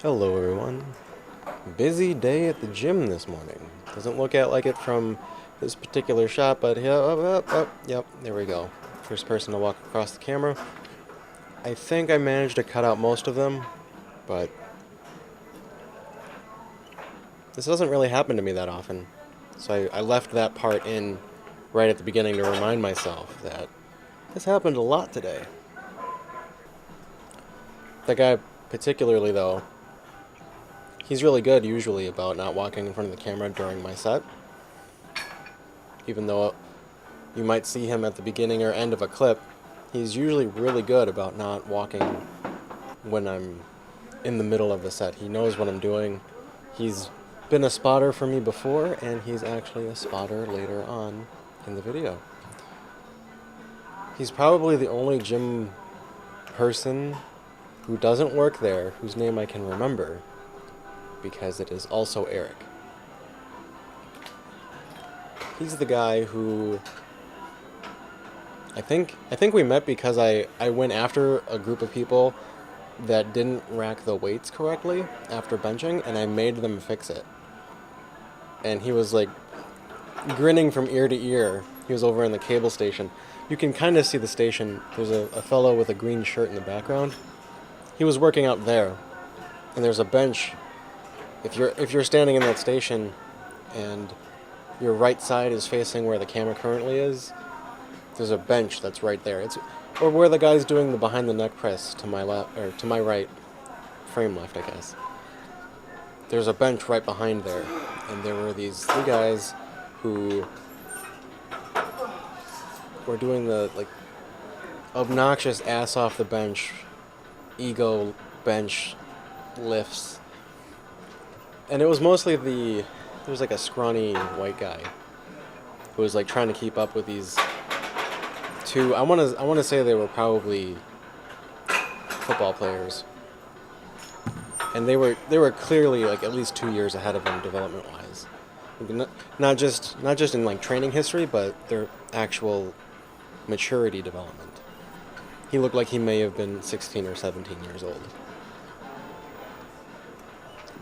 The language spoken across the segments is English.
Hello everyone. Busy day at the gym this morning. Doesn't look like it from this particular shot, but yep, there we go. First person to walk across the camera. I think I managed to cut out most of them, but this doesn't really happen to me that often. So I left that part in right at the beginning to remind myself that this happened a lot today. That guy particularly though, he's really good usually about not walking in front of the camera during my set. Even though you might see him at the beginning or end of a clip, he's usually really good about not walking when I'm in the middle of the set. He knows what I'm doing. He's been a spotter for me before, and he's actually a spotter later on in the video. He's probably the only gym person who doesn't work there whose name I can remember, because it is also Eric. He's the guy who I think we met because I went after a group of people that didn't rack the weights correctly after benching, and I made them fix it. And he was like grinning from ear to ear. He was over in the cable station. You can kind of see the station. There's a fellow with a green shirt in the background. He was working out there, and there's a bench. If you're standing in that station, and your right side is facing where the camera currently is, there's a bench that's right there. Or where the guy's doing the behind the neck press to my left, or to my right, frame left, I guess. There's a bench right behind there, and there were these three guys who were doing the obnoxious ass off the bench, ego bench lifts. And it was mostly there was a scrawny white guy who was trying to keep up with these two. I want to say they were probably football players, and they were clearly at least 2 years ahead of him development wise. Not just in training history, but their actual maturity development. He looked like he may have been 16 or 17 years old.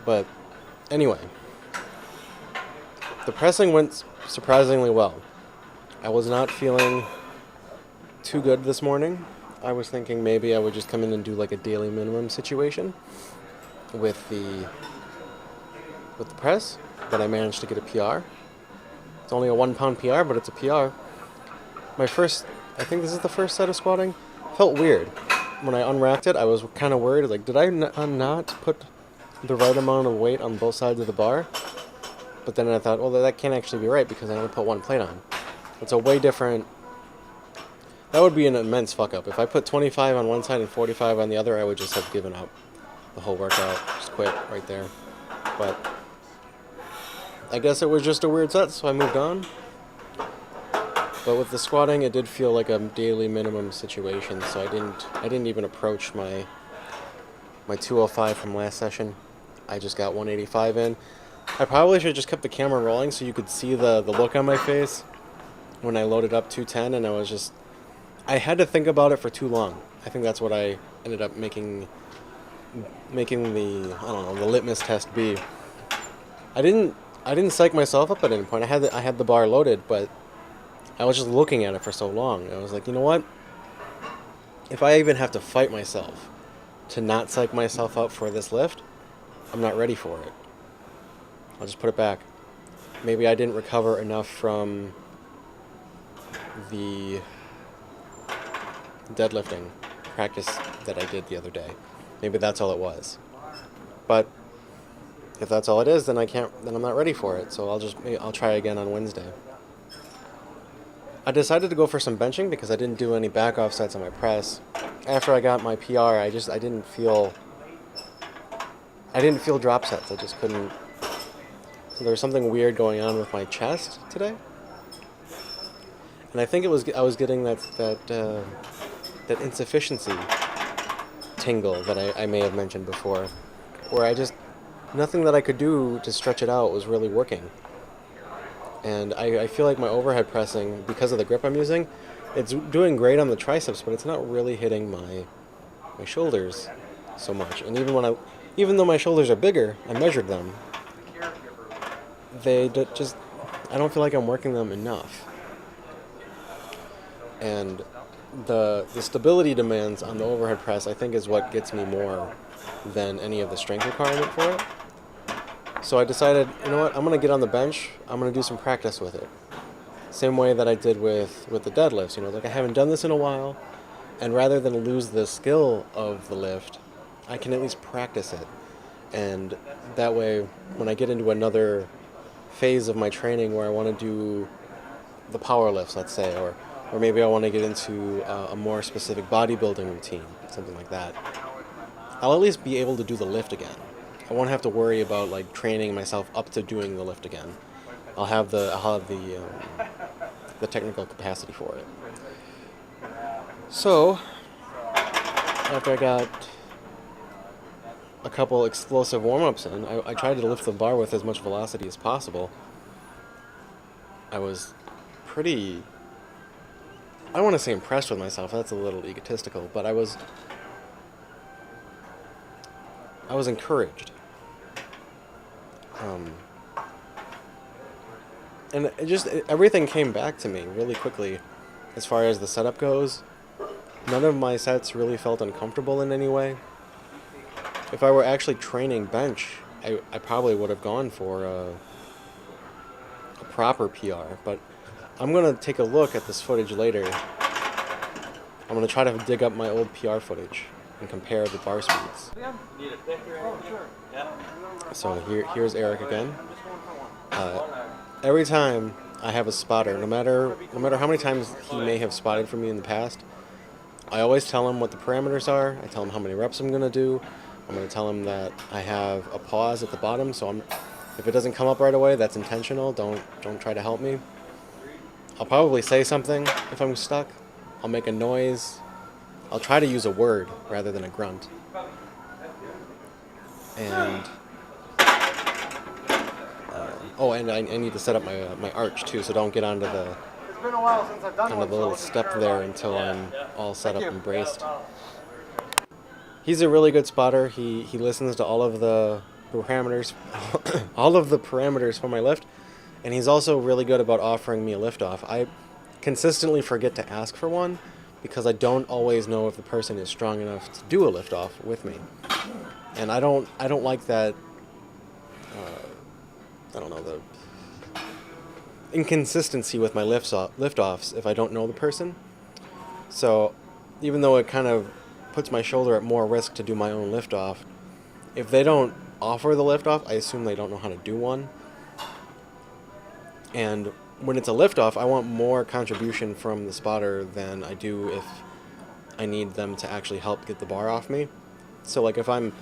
But anyway, the pressing went surprisingly well. I was not feeling too good this morning. I was thinking maybe I would just come in and do a daily minimum situation with the press, but I managed to get a PR. It's only a 1 pound PR, but it's a PR. I think this is the first set of squatting. Felt weird. When I unwrapped it, I was kind of worried, did I not put the right amount of weight on both sides of the bar? But then I thought, well, that can't actually be right because I only put one plate on. It's a way different. That would be an immense fuck up. If I put 25 on one side and 45 on the other, I would just have given up the whole workout. Just quit right there. But I guess it was just a weird set, so I moved on. But with the squatting, it did feel like a daily minimum situation, so I didn't even approach my 205 from last session. I just got 185 in. I probably should have just kept the camera rolling so you could see the look on my face when I loaded up 210, and I had to think about it for too long. I think that's what I ended up making the litmus test be. I didn't psych myself up at any point. I had the bar loaded, but I was just looking at it for so long. I was like, you know what? If I even have to fight myself to not psych myself up for this lift, I'm not ready for it. I'll just put it back. Maybe I didn't recover enough from the deadlifting practice that I did the other day. Maybe that's all it was. But if that's all it is, then I'm not ready for it. So I'll try again on Wednesday. I decided to go for some benching because I didn't do any back off sets on my press. After I got my PR, I didn't feel drop sets. I just couldn't. So there was something weird going on with my chest today. And I think I was getting that insufficiency tingle that I may have mentioned before, where nothing that I could do to stretch it out was really working. And I feel like my overhead pressing, because of the grip I'm using, it's doing great on the triceps, but it's not really hitting my shoulders so much. And even when even though my shoulders are bigger, I measured them. Just, I don't feel like I'm working them enough. And the stability demands on the overhead press, I think, is what gets me more than any of the strength requirement for it. So I decided, you know what, I'm going to get on the bench, I'm going to do some practice with it. Same way that I did with the deadlifts, you know, like I haven't done this in a while, and rather than lose the skill of the lift, I can at least practice it. And that way, when I get into another phase of my training where I want to do the power lifts, let's say, or maybe I want to get into a more specific bodybuilding routine, something like that, I'll at least be able to do the lift again. I won't have to worry about like training myself up to doing the lift again. I'll have the technical capacity for it. So after I got a couple explosive warm-ups in, I tried to lift the bar with as much velocity as possible. I was pretty, I don't want to say impressed with myself, that's a little egotistical, but I was encouraged. And everything came back to me really quickly as far as the setup goes. None of my sets really felt uncomfortable in any way. If I were actually training bench, I probably would have gone for a proper PR, but I'm going to take a look at this footage later. I'm going to try to dig up my old PR footage and compare the bar speeds. So here's Eric again. Every time I have a spotter, no matter how many times he may have spotted for me in the past, I always tell him what the parameters are. I tell him how many reps I'm going to do. I'm going to tell him that I have a pause at the bottom, so if it doesn't come up right away, that's intentional. Don't try to help me. I'll probably say something if I'm stuck. I'll make a noise. I'll try to use a word rather than a grunt. And and I need to set up my arch too, so don't get onto the little step there until I'm all set up and braced. He's a really good spotter. He listens to all of the parameters, all of the parameters for my lift, and he's also really good about offering me a lift off. I consistently forget to ask for one because I don't always know if the person is strong enough to do a lift off with me, and I don't like that. I don't know, the inconsistency with my lift offs if I don't know the person. So even though it kind of puts my shoulder at more risk to do my own lift off, if they don't offer the lift off, I assume they don't know how to do one. And when it's a lift off, I want more contribution from the spotter than I do if I need them to actually help get the bar off me. So like if I'm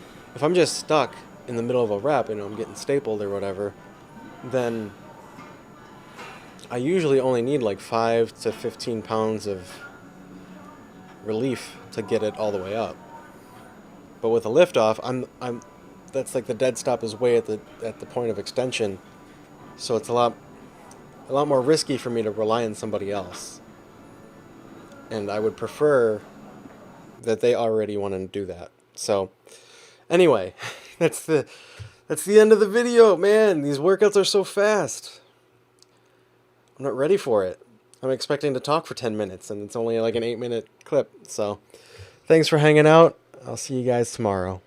just stuck in the middle of a rep and I'm getting stapled or whatever, then I usually only need like 5 to 15 pounds of relief to get it all the way up. But with a lift off, that's like the dead stop is way at the point of extension, so it's a lot more risky for me to rely on somebody else. And I would prefer that they already want to do that. So anyway, that's the end of the video, man. These workouts are so fast. I'm not ready for it. I'm expecting to talk for 10 minutes, and it's only like an 8-minute clip. So thanks for hanging out. I'll see you guys tomorrow.